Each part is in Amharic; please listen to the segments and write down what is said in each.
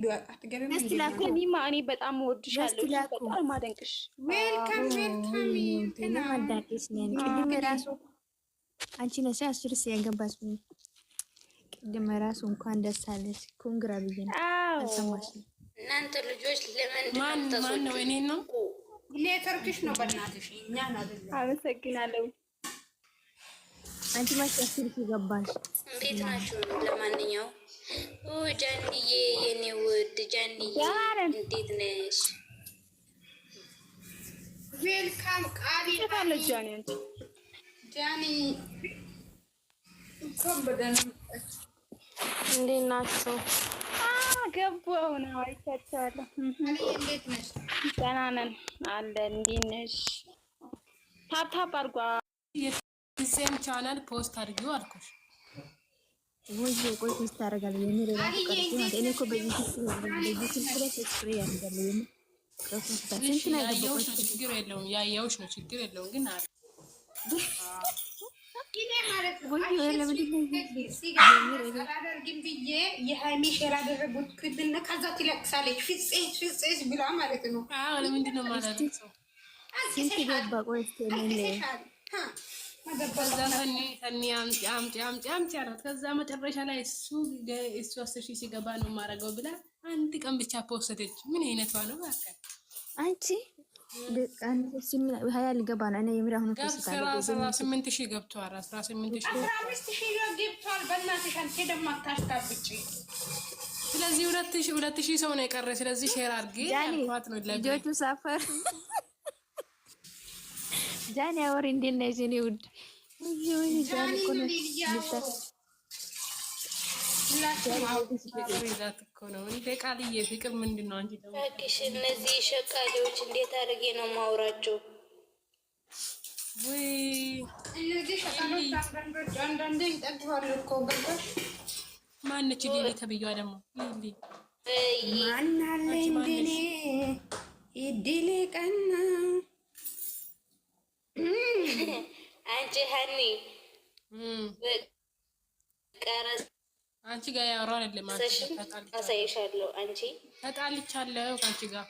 እኔ ማኔ በጣም ወድሻለሁ በጣም ማደንቅሽ ዌልካም እንትና ማዳቂስ ነኝ ቅድም ራሱ አንቺ ነሽ አስርስ ያገባሽ ቅድም ራሱ እንኳን ደስ አለሽ ኮንግራ ብዬሽ አልሰማሽ እናንተ ልጆች ለምን ማን ነው እኔ ነው ኔትወርክሽ ነው በእናትሽ እኛ አይደለም አመሰግናለሁ አንቺ ማሽ አስርስ ገባሽ እንዴት ናችሁ ለማንኛውም ጃንዬ የኔ ውድ ጃንዬ እንዴት ነሽ? ዌልካም ቃሊ ታለች ጃኒ ኮምበደን እንዴት ናችሁ? ገባው ነው አይቻቻለሁ። እንዴት ነሽ? ደህና ነን አለ እንዴት ነሽ? ታፕ አድርጓ የሴም ቻናል ፖስት አድርጊው አልኩሽ። ወይ ቆይ ታረጋለ የሚል እኔ እኮ በዚህ ስልክ ያደርጋለሁ ችግር የለውም ያየውሽ ነው ችግር የለውም ግን አለ እኔ ማለት ነው ብዬ የሃይሚ ሼር አደረጉት ክድና ከዛ ትለቅሳለች ፍጽ ብላ ማለት ነው ለምንድን ነው ማለት ነው ከዛ ሰኒ አምጪ አላት። ከዛ መጨረሻ ላይ እሱ 10 ሺህ ሲገባ ነው የማደርገው ብላ አንድ ቀን ብቻ ፖስተች። ምን አይነቷ ነው በቃ አንቺ ሀያ ሊገባ ነው። እኔ የምር አሁን ፖስታለሁ 18 ሺህ ገብቷል። 18 ሺህ ገብቷል። በእናትሽ አንቺ ደግሞ አታሽቃብጪ። ስለዚህ 2000 ሰው ነው የቀረ። ስለዚህ ሼር አድርጊ አልኳት ነው ልጆቹ ሳፈር ጃኒ አወሪ እንዴት ነሽ የኔ ውድ? ወይ ጃኒ እኮ ነው እንደ ቃልዬ ፍቅር ምንድን ነው አንቺ ደግሞ እባክሽ እነዚህ ሸቃሌዎች እንዴት አድርጌ ነው ማውራቸው? ወይ እነዚህ ሸቃሌዎች አንዳንዴ ይጠግባሉ እኮ ገባሽ? ማነች ሊሊ ተብዬዋ ደግሞ ሊሊ ማን አለ እንደኔ እድሌ ቀና አንቺ ሀኒ ቀረጽ አንቺ ጋር ያወራው አይደለም አሳይሻለሁ። አንቺ ተጣልቻለሁ አንቺ ጋር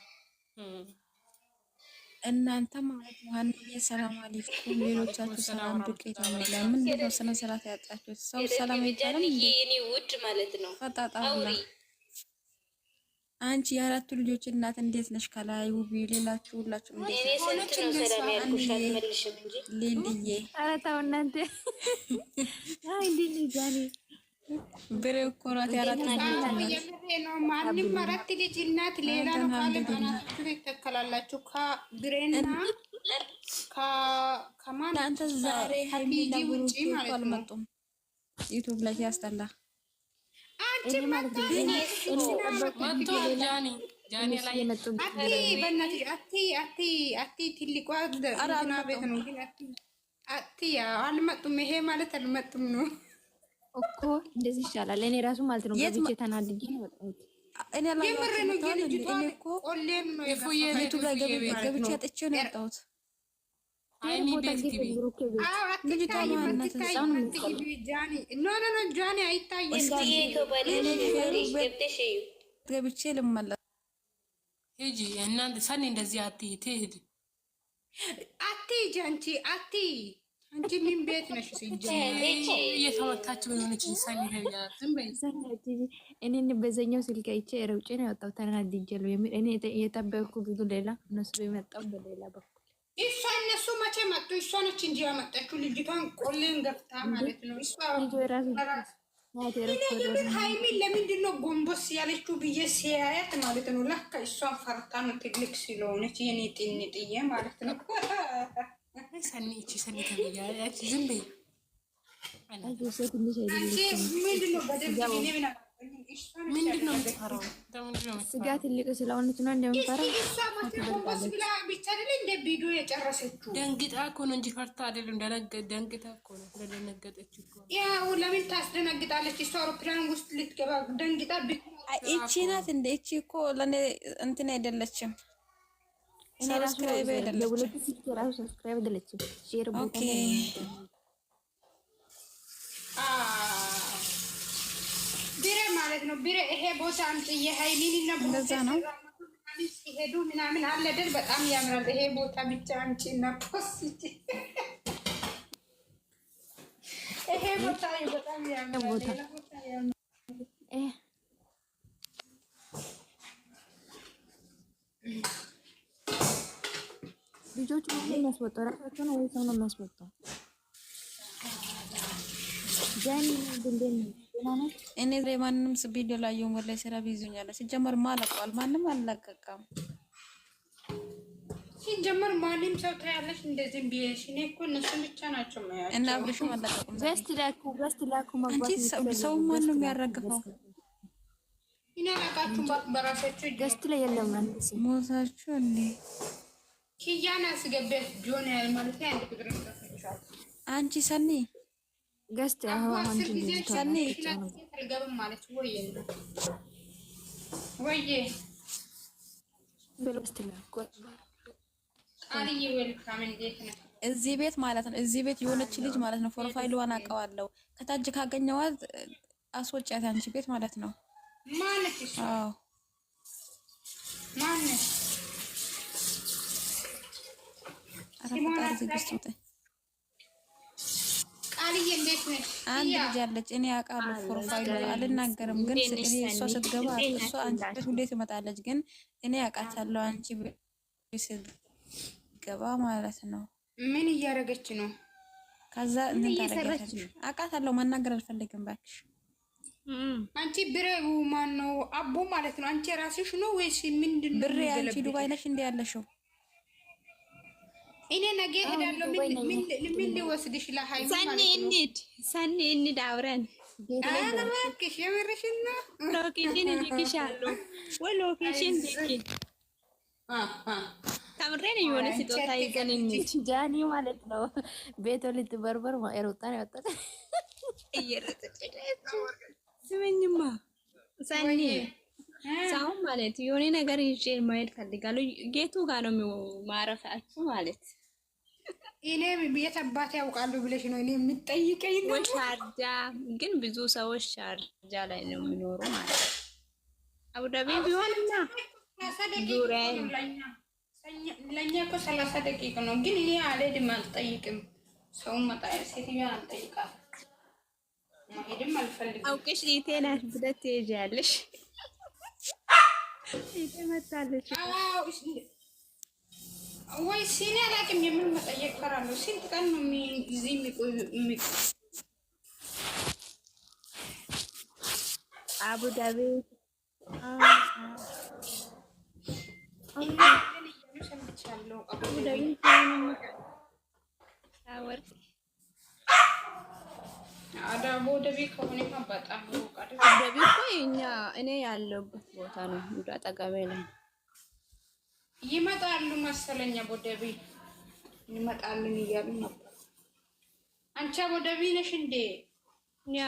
እናንተ ማለት ነው። ሀኒዬ ሰላም አለይኩም፣ ሌሎቻችሁ ሰላም ዱቄት ነው። ለምን ነው ስነ ስርዓት ያጣችሁ? ሰው ሰላም ይባላል እንዴ? የኔ ውድ ማለት ነው። ፈጣጣውላ አንቺ የአራቱ ልጆች እናት እንዴት ነሽ? ከላይ ውብ ሌላችሁ ሁላችሁ እንዴት ነሽ? እኔ ስንት ነው ሰላም ያልኩሽ አልመልሽም እንጂ ሊሊዬ ኧረ ተው እናንተ አይ ሊሊ ጃኒ ብሬ እኮ ናት የአራት ልጆች ነው። ማንም አራት ልጅ እናት ሌላ ነው ካለ ማናችሁ ትተከላላችሁ ከብሬና ከማን አንተ ዛሬ ሀይሚና ብሩክ አልመጡም ዩቲዩብ ላይ ያስጠላ አንቺ ማለት ነው ጃኒ ላይ አቲ ትልቋ ደህና ቤት ነው ግን አቲ አልመጡም። ይሄ ማለት አልመጡም ነው እኮ እንደዚህ ይሻላል። እኔ ራሱ ማለት ነው ገብቼ ተናድጄ ነው ወጣሁት። እኔ ላይ የምር ነው ልጅቷ ቆሌም ነው ዩቲዩብ ላይ ገብቼ አጥቼ ነው የወጣሁት። አይኒ ቤት ቲቪ ልጅቷ ማናት? ጃኒ አይታየም። ገብቼ ልመለስ ሂጂ እናንተ ሰኒ እንደዚህ አትይ ትሄድ አትሂጂ አንቺ ምን ቤት ነሽ? እየተመታች ሆነች ሰኒ ሄያ ዝም በይ እኔ በዛኛው ስልክ አይቼ ረውጬ ነው የወጣሁት። ተናድጄ ነው እኔ የጠበቅኩ ብዙ ሌላ እነሱ የመጣው በሌላ በኩል እነሱ መቼ መጡ? እሷ ነች እንጂ ያመጣችው ልጅቷን ቆሌን ገፍታ ማለት ነው። እሷ ሀይሚን ለምንድን ነው ጎንበስ ያለችው ብዬ ሲያያት ማለት ነው። ለካ እሷን ፈርታ ነው ትልቅ ስለሆነች የኔ ጥንጥዬ ማለት ነው። ሰኒ እቺ ሰኒ ተብያለች ዝም በይ ምንድን ነው የምትፈራው? ስጋ ትልቅ ስለሆነች ነው እንደምፈራው። ደንግጣ እኮ ነው እንጂ ፈርታ አይደለም። ደንግጣ እኮ ነው ስለደነገጠች እኮ ያው ለምን ታስደነግጣለች? እሷ አውሮፕላን ውስጥ ልትገባ ደንግጣ እቺ ናት እንደ እቺ እኮ ለኔ እንትን አይደለችም። ሰብስክራይብ አይደለችም። ኦኬ ድሬ ማለት ማለት ነው። ቢረ ይሄ ቦታ አምጪ የሃይሚንና እንደዛ ነው ሲሄዱ ምናምን አለ አይደል? በጣም ያምራል። ይሄ ቦታ ብቻ አምጪና ፖስት ይሄ ቦታ በጣም ያምራል። ሌላ ቦታ ያምራል። ልጆቹ ምን የሚያስወጣው ራሳቸው ነው ወይ ሰው ነው የሚያስወጣው? ጃኒ እንደምን ነው? እኔ ማንንም ቪዲዮ ላይ ወላሂ ስራ ቢይዙኛል። ሲጀመር ማለቀዋል ማንም አልለቀቀም። ሲጀመር ማንም ሰው ታያለሽ እንደዚህ ቢሄሽ እኔ እኮ እነሱ ብቻ ናቸው ማለት እና አብርሽ አልለቀቁም። ገስት ላኩ አንቺ ሰው ማን ነው የሚያረግፈው? እኔ አላቃችሁ በራሳችሁ ገስት ላይ የለም አንተ ሞታችሁ እንዴ ኪያና አስገበት ጆን ያል ማለት ነው። አንድ ቁጥር ተፈጥሯል። አንቺ ሰኒ ገስት አሁን ሰኒ አልገባም ማለት ወይዬ በለስት ላኩ አልዬ ዌልካም እንዴት ነው? እዚህ ቤት ማለት ነው። እዚህ ቤት የሆነች ልጅ ማለት ነው። ፕሮፋይሏን አውቀዋለሁ። ከታች ካገኘዋት አስወጫት አንቺ ቤት ማለት ነው። ማለት እሱ አዎ ማለት አራፈጣሪ ዝግስት ቃልዬ እንዴት ነሽ? አንድ ልጅ አለች። እኔ አውቃለሁ ፕሮፋይሉ አልናገርም፣ ግን እኔ እሷ ስትገባ እሷ አንቺ ቤት ሁሌ ትመጣለች፣ ግን እኔ አውቃታለሁ አንቺ ቤት ስትገባ ማለት ነው። ምን እያደረገች ነው? ከዛ እንትን ታደርጋለች። አውቃታለሁ፣ መናገር አልፈልግም እባክሽ። አንቺ ብሬው ማን ነው? አቦ ማለት ነው። አንቺ ራስሽ ነው ወይስ ምንድነው? ብሬ አንቺ ዱባይ ነሽ እንደ ያለሽው? እኔ ነገ ሄዳለሁ። ምን ሊወስድሽ ለሃይሚ ሰኒ እንሂድ አብረን። ኧረ እባክሽ የምርሽን ነው? ሎኬሽን እልክሻለሁ ወይ ሎኬሽን ልኪ። ከምሬን የሆነ ስጦታ ይዘን እንሂድ። ጃኒ ማለት ነው ቤቶ ልትበርበር ሩጣን ያወጣት ስመኝማ ሰኒ ሳሁን ማለት የሆነ ነገር ይዤ ማየት ፈልጋለሁ። ጌቱ ጋር ነው ማረፋችሁ ማለት እኔ ቤት አባቴ ያውቃሉ ብለሽ ነው እኔ የምጠይቀኝ ነው። ሻርጃ ግን ብዙ ሰዎች ሻርጃ ላይ ነው የሚኖሩ ማለት አቡዳቢ ቢሆንና ዙሪያ ለኛ እኮ 30 ደቂቃ ነው። ግን እኔ አልሄድም፣ አልጠይቅም። ሰውን መጣያ ሴትዮዋ አልጠይቃት ማሄድም አልፈልግም። አውቅሽ ሊቴናሽ ብለት ትሄጃለሽ። ይተመታለች ወይ ሲኔ አላውቅም። የምን መጠየቅ ፈራለሁ። ስንት ቀን ነው እዚህ የሚቆዩ? አቡዳቢ አቡዳቢ ከሆነ በጣም አቡዳቢ እኮ እኔ ያለሁበት ቦታ ነው። ወደ አጠገቤ ነው። ይመጣሉ መሰለኝ። አቡዳቢ ይመጣልን እያሉ ነበር። አንቺ አቡዳቢ ነሽ እንዴ? ያ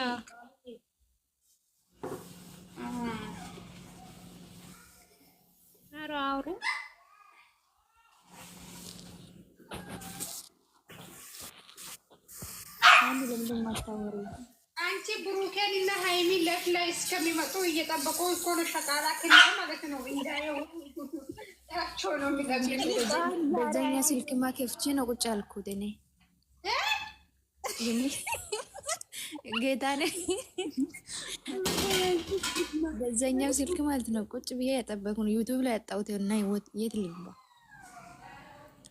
አራሩ አንቺ ብሩኬን እና ሃይሚን ለት ላይ እስከሚመጡ እየጠበቁ እኮ ነው። ሸቃላ ክላ ማለት ነው። እንዳየው ታቸው ነው የሚገምቱት። በዛኛ ስልክ ማከፍቼ ነው ቁጭ ያልኩት እኔ ጌታ ነኝ። በዛኛው ስልክ ማለት ነው ቁጭ ብዬ ያጠበኩ ነው። ዩቲዩብ ላይ ያጣሁት እና የት ልግባ?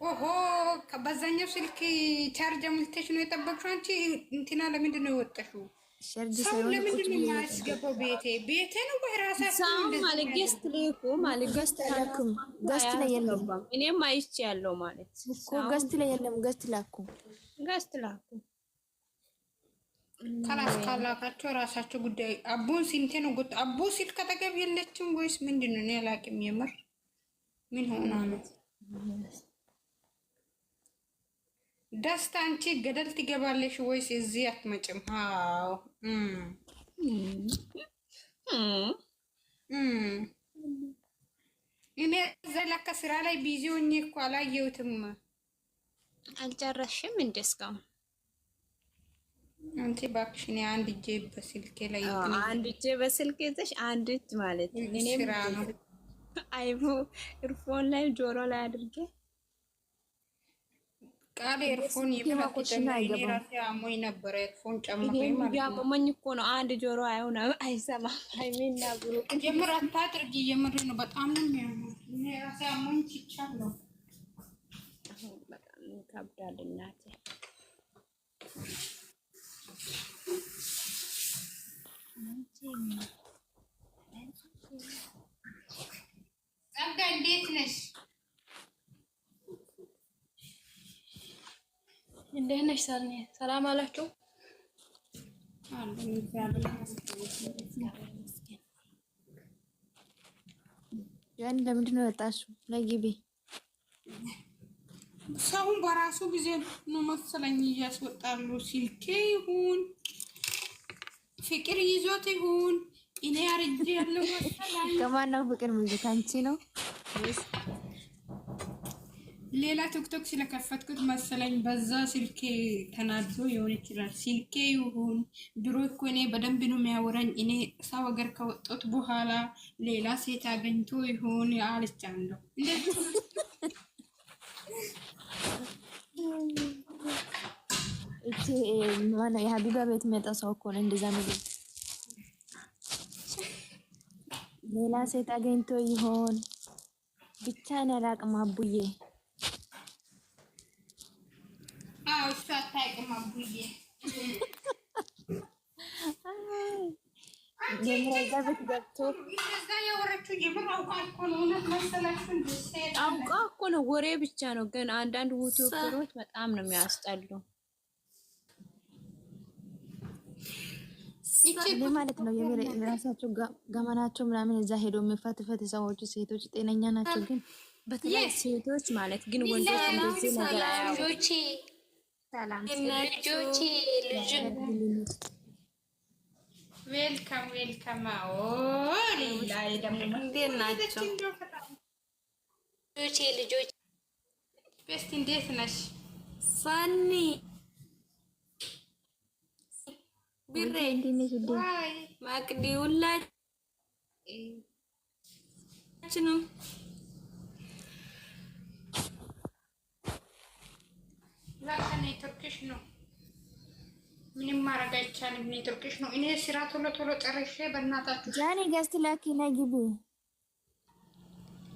ኦሆ በዛኛው ስልክ ቻርጅ ሙልተሽ ነው የጠበቅሽው አንቺ። እንትና ለምንድን ነው የወጣሽው? ሰው ለምንድን ነው የማያስገባው? ቤቴ ነው ወይ ራሳችሁ? ሰው ማለት ገስት ልኩ ማለት ገስት ላኩም ገስት ላይ የለም። እኔም አይቼ ያለው ማለት እኮ ገስት ላይ የለም። ገስት ላኩ ካላስ ካላካቸው ራሳቸው ጉዳይ። አቦን ሲንቴ ነው ጎት አቦ ሲል ከተገብ የለችም ወይስ ምንድን ነው? እኔ አላውቅም። የምር ምን ሆና ነው? ደስታ አንቺ ገደል ትገባለሽ ወይስ እዚህ አትመጭም? አዎ እኔ ዘለካ ስራ ላይ ቢዚ ሆኜ እኮ አላየሁትም። አልጨረሽም እንደ እስካሁን አንቺ እባክሽ እኔ አንድ እጄ በስልኬ ላይ አንድ እጄ በስልክ ይዘሽ አንድ እጅ ማለት እኔም ስራ ነው። አይፎ ኢርፎን ላይ ጆሮ ላይ አድርጌ ቃል ኤርፎን የምታቆሽና አይገባም። ራሴ አሞኝ ነበረ ኤርፎን ጨምቄ ማለት ነው። ያመመኝ እኮ ነው። አንድ ጆሮ አይሰማም። ሃይሚና ብሩክ ጀምር አታድርጊ። የምር ነው በጣም ነው የሚያመው። እኔ ራሴ አሞኝ ትቻለሁ። በጣም ይከብዳል እናቴ። ጸጋ እንዴት ነሽ? እንዴት ነሽ ሳኒ? ሰላም አላችሁ? ያን ለምንድን ነው የወጣሽው? ለግቢ ሰውን በራሱ ጊዜ ነው መሰለኝ እያስወጣሉ። ስልኬ ይሁን ፍቅር ይዞት ይሁን እኔ አርጄ ያለው መሰለኝ። ከማን ነው ፍቅር ሙዚቃ? አንቺ ነው ሌላ ቲክቶክ ስለከፈትኩት መሰለኝ በዛ ስልኬ ተናድዞ ይሆን ይችላል። ስልኬ ይሁን ድሮ እኮ እኔ በደንብ ነው የሚያወራኝ። እኔ ሰው ሀገር ከወጣሁት በኋላ ሌላ ሴት አገኝቶ ይሁን አልቻለሁ። እንደዚህ እቺ ማን የሀቢባ ቤት መጣ ሰው እኮ ነው እንደዛ ነገር ሌላ ሴት አገኝቶ ይሆን ብቻ ነው አላቅም። አቡዬ እሱ አታውቅም። አቡዬ የምረዛ ቤት ገብቶ እዛ ያወራችሁ ጀምር አውቃ እኮ ነው። እውነት መሰላችሁ? አውቃ እኮ ነው። ወሬ ብቻ ነው። ግን አንዳንድ ዩቲዩበሮች በጣም ነው የሚያስጠሉ። ይሄ ማለት ነው የራሳቸው ገመናቸው ምናምን እዛ ሄዶ የሚፈትፈት ሰዎች ሴቶች ጤነኛ ናቸው። ግን በተለይ ሴቶች ማለት ግን ወንዶች እንደዚህ ነገር አያውቁም። ሰላም ልጆቼ ዌልካም ዌልካም። ሌላ ደግሞ እንዴት ናቸው ልጆቼ? ቤስት እንዴት ነሽ? ሳኒ ቢሬ ማቅዲ ሁላችንም ለካ ኔትወርክሽ ነው። ምንም ማድረግ አይቻልም። ኔትወርክሽ ነው። እኔ ስራ ቶሎ ቶሎ ጨርሼ በእናታችሁ ጃኒ ገስት ላኪ ና ግቢ።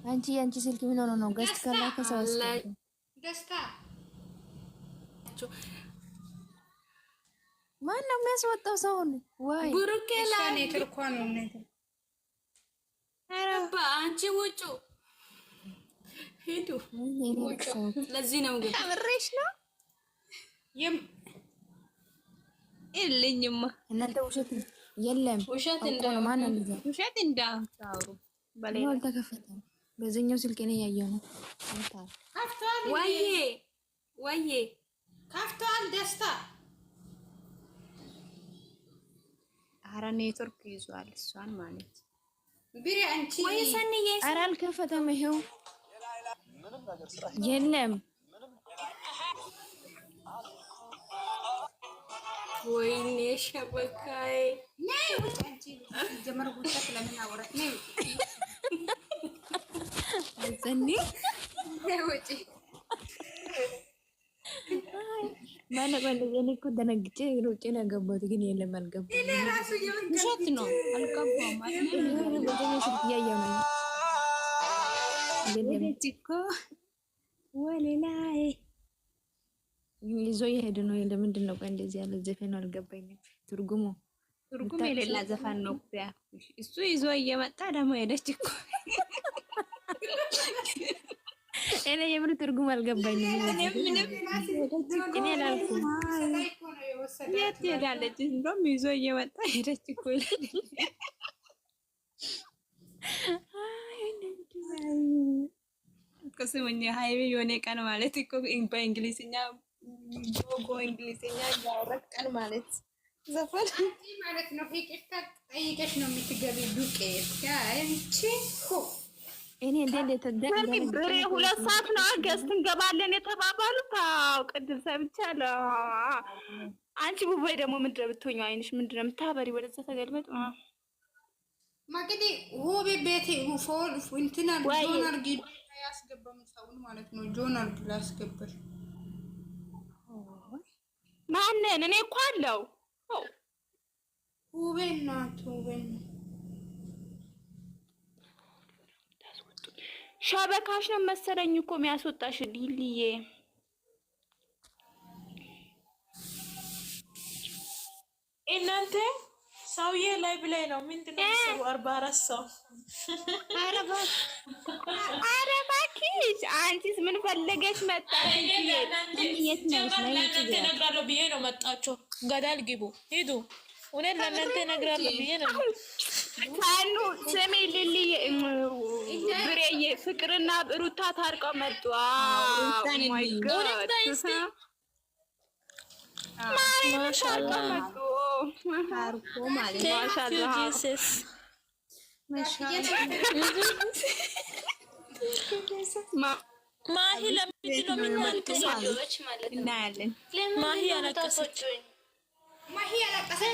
አንቺ ስልክ ምን ሆኖ ነው ገስት ከላከ ሰው ደስታ ማን ነው የሚያስወጣው ሰውን? ወይ ብሩኬ ላይ ኔትወርኳ ነው። አረባ አንቺ ውጩ ሄዱ። ለዚህ ነው ግን አብሬሽ ነው የለኝማ። እናንተ ውሸት የለም። ውሸት ማን እንደዛ ውሸት እንዳታወሩ። በሌላ አልተከፈተም። በዚህኛው ስልክ እኔ ያየው ነው። ወይዬ ከፍቷል። ደስታ ኧረ ኔትወርክ ይዟል እሷን ማለት ቢሪ አንቺ ወይ ሰንዬ ኧረ አልከፈተም። ይሄው የለም። ወይኔ ሸበካይ ነይ ውጭ። አንቺ ጀመር ጉታ ስለምን አወራት ነይ ውጭ። ሰኒ ነይ ውጭ። ማለት እኔ እኮ ደነግጬ ሩጬ ነው የገባሁት፣ ግን የለም አልገባም። እኔ ራሱ ውሸት ነው አልገባም። በዚህኛው ስልክ እያየሁ ነው። ሄደች እኮ ወሌላይ ይዞ የሄደ ነው። ለምንድን ነው ቆይ እንደዚህ ያለ ዘፈን አልገባኝም። ትርጉም የሌላ ዘፈን ነው እሱ። ይዞ እየመጣ ደግሞ ሄደች እኮ። እኔ የምር ትርጉም አልገባኝም። እኔ አላልኩም። የት ሄዳለች? እንደውም ይዞ እየመጣ ሄደች እኮ ይላል። ስሙኝ ሀይሚ የሆነ ቀን ማለት እኮ በእንግሊዝኛ ጆጎ እንግሊዝኛ ያወራች ቀን ማለት ዘፈን ማለት ነው። ይቅርታ ጠይቀሽ ነው የምትገቢ ዱቄት ጋር እንቺ እኔ እንዴት ብሬ 2 ሰዓት ነው ገዝት እንገባለን የተባባሉት። አዎ ቅድም ሰምቻለሁ። አንቺ ቡባይ ደግሞ ምንድን ነው ብትሆኚ? አይንሽ ምንድን ነው የምታበሪ? ወደዛ ተገልበጥ ማግዲ ውብ ቤቴ ፎል እንትና ጆናል ጊ ያስገባም ሰውን ማለት ነው። ጆናል ብላ አስገባሽ ማንን? እኔ እኮ አለው ውብ እናት ውብ ሻበካሽ ነው መሰለኝ እኮ የሚያስወጣሽ ዲልዬ። እናንተ ሰውዬ ላይ ብላይ ነው ምንድነው የሚሰሩ 44 ሰው። ኧረ እባክሽ አንቺስ ምን ፈለገሽ መጣሽ? የት ነሽ? ለእናንተ እነግራለሁ ብዬ ነው መጣችሁ። ገዳል ግቡ ሂዱ። እውነት ለእናንተ እነግራለሁ ብዬ ነው። ካኑ ስሜ ልልዬ ብሬዬ ፍቅርና ሩታ ታርቀው መጡ። ማይ ጋድ ማሻአላ ማሂ ለምንድን ነው የምናልቅሰው? እናያለን። ማሂ ያለቀሰች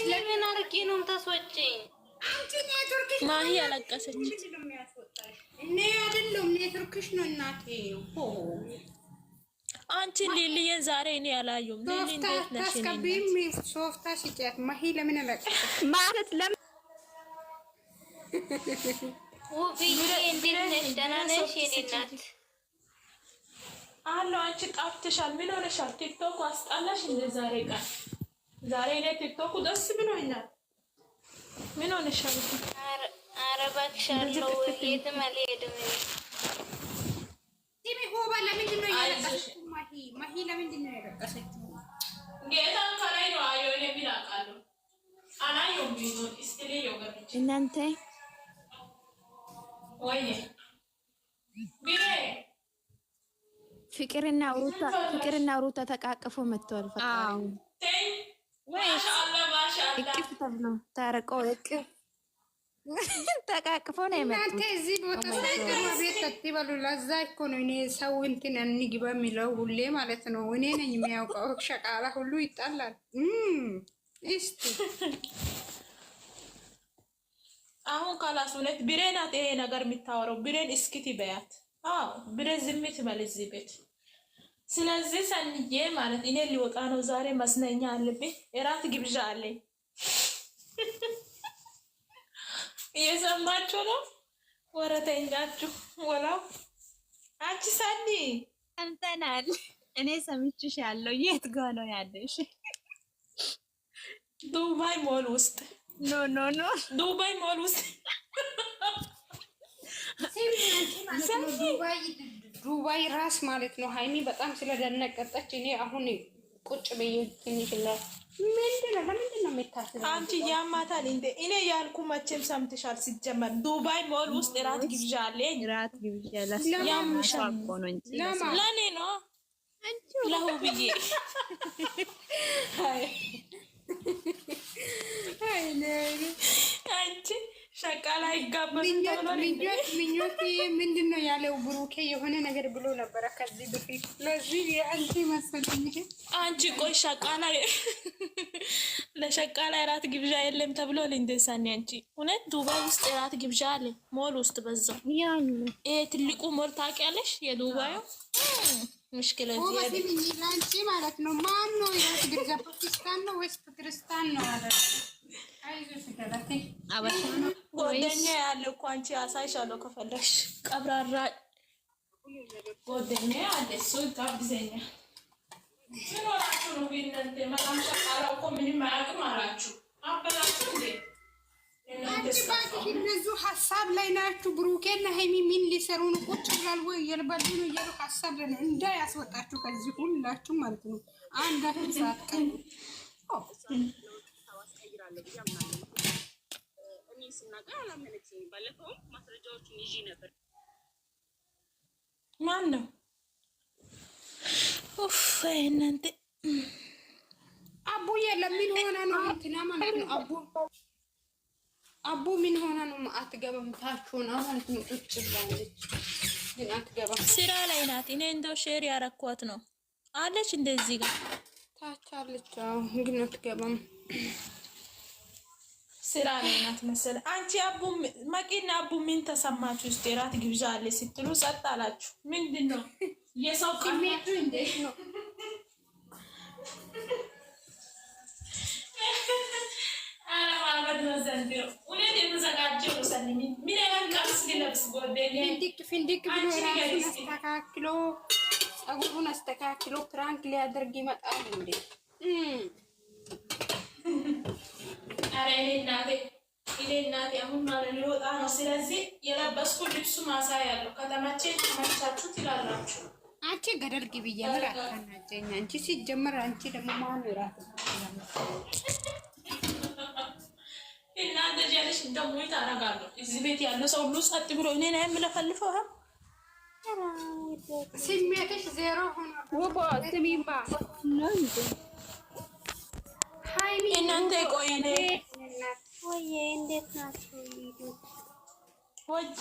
ለምን አርቄ ነው የምታስወጪኝ? ማሂ ያለቀሰች እኔ አይደለም ኔትወርክሽ ነው እናቴ። አንቺ ሊሊየን ዛሬ እኔ አላየሁም። ሊሊ እንዴት ነሽ? ታስከቢም ሶፍታ ሲጫት ማሂ ለምን አለቀሰች ማለት ለምን ውብዬ እንዴት ነሽ? ደህና ነሽ የኔ እናት? አሎ አንቺ ጣፍተሻል። ምን ሆነሻል? ቲክቶክ አስጣላሽ እንደ ዛሬ ቀን? ዛሬ እኔ ቲክቶክ ደስ ብሎኛል። ምን ሆነሻል? ኧረ እባክሽ አለው የትም አልሄድም። ቲሚ ሆባ ለምንድን ነው ያለቀሰችው? ማሂ ለምንድን ነው ያለቀሰችው? ጌታን ከላይ ነው አየሁ እኔ ምን አውቃለሁ። አላየሁም ቢሆን እስቲ ይወገድ እናንተ ወይኔ ቢሬ ፍቅርና ሩታ ተቃቅፎ መጥተዋል። ፈጣሪ ማሻአላ ማሻአላ እቅፍ ተብሎ ታረቀው እቅፍ ተቃቅፎ ነው የመጡት። እናንተ እዚህ ቦታ ሳይቀር ቤት ተጥበሉ። ለዛ እኮ ነው እኔ ሰው እንትን እንግባ የሚለው ሁሌ ማለት ነው። እኔ ነኝ የሚያውቀው። ሸቃላ ሁሉ ይጣላል። እስቲ አሁን ካላስ እውነት ብሬን ናት ይሄ ነገር የምታወራው። ብሬን እስኪት በያት። አዎ ብሬን ዝም ትበል እዚህ ቤት። ስለዚህ ሰንዬ ማለት እኔ ሊወጣ ነው ዛሬ። መስነኛ አለብኝ፣ እራት ግብዣ አለኝ። እየሰማችሁ ነው ወረተኛችሁ። ወላው አንቺ ሰኒ ሰምተናል። እኔ ሰምቼሻለሁ። የት ጋ ነው ያለሽ? ዱባይ ሞል ውስጥ። ኖ ዱባይ ሞል ውስጥ ዱባይ ራስ ማለት ነው። ሃይሚ በጣም ስለደነቀጠች እኔ አሁን ቁጭ ብዬ ትንሽ ምንድን ነው ለምንድን ነው የምታስበው? አንቺ ያማታል እንዴ? እኔ ያልኩ መቼም ሰምተሻል። ሲጀመር ዱባይ ሞል ውስጥ እራት ግብዣ አለኝ። እራት ግብዣ ያምሻል እኮ ነው እንጂ ለኔ ነው ለሁብዬ አንቺ ሸቃላ ይጋበዝ ምኞት ምንድን ነው ያለው? ብሩኬ የሆነ ነገር ብሎ ነበረ ከዚህ በፊት። ለዚህ አንቺ መሰለኝ አንቺ ቆይ ሸቃላ ለሸቃላ እራት ግብዣ የለም ተብሎ ለእንደሳኒ አንቺ እውነት ዱባይ ውስጥ እራት ግብዣ አለ ሞል ውስጥ በዛው ይሄ ትልቁ ሞል ታውቂያለሽ? የዱባዩ ሙሽኪል እዚህ አንቺ ማለት ነው። ማን ነው እራት ግብዣ? ፓኪስታን ነው ወይስ ክርስቲያን ነው አለ? አይዞሽ ገለቴ ጓደኛ ያለ እኮ አንቺ አሳይሻለሁ ከፈለግሽ። ቀብራራ ጓደኛ አለ እሱ ጋብዘኛል። ምን ሆናችሁ ነው እናንተ? በጣም ሸቃላ እኮ ምንም አያውቅም አላችሁ። አበላችሁ እንዴ? አንቺ ባንቺ እነዚህ ሀሳብ ላይ ናችሁ። ብሩኬና ሀይሚ ምን ሊሰሩ ነው? ቁጭ ብላል ወይ እየልባሉ ነው እያሉ ሀሳብ ላይ እንዳያስወጣችሁ ከዚህ ሁላችሁ ማለት ነው። አንዳችሁ ሰዓት ቀን ማን ነው? ኡፍ እናንተ አቡዬ ለምን ሆነ ነው እንትና ማለት ነው። አቡ አቡ ምን ሆና ነው አትገባም? ታችሁና ማለት ነው ቁጭ ብላለች፣ ግን አትገባም። ስራ ላይ ናት። እኔ እንደው ሼር ያረኳት ነው አለች እንደዚህ ጋር ታች አለች። አዎ ግን አትገባም። ስራ ላይ ናት መሰለ። አንቺ አቡ መቂና አቡ ምን ተሰማችሁ? እስቲ እራት ግብዣ አለ ስትሉ ጸጥ አላችሁ። ምንድነው የሰው ስሜቱ እንዴት ነው? ፍንድቅ ብሎ ራሱን አስተካክሎ ጸጉሩን አስተካክሎ ፕራንክ ሊያደርግ ይመጣል እንዴ? አረ እኔ እናቴ አሁን ማለት ሊወጣ ነው። ስለዚህ የለበስኩት ልብሱ ማሳያለሁ። ከተመቼ ተመቻችሁ ትላላችሁ። አንቺ ገደል ግቢ የምር አታናጀኝ። አንቺ ሲጀመር አንቺ ደግሞ ማን ራስ እናንተ ጀልሽ ደግሞ ይታረጋለሁ። እዚህ ቤት ያለው ሰው ሁሉ ጸጥ ብሎ እኔ ነኝ የምለፈልፈው። ስሜትሽ ዜሮ ሆኖ ውቦ ስሚማ ነው እንዴ? ሃይሚ እናንተ ቆይኔ ወይ እንዴት ናችሁ? ወጄ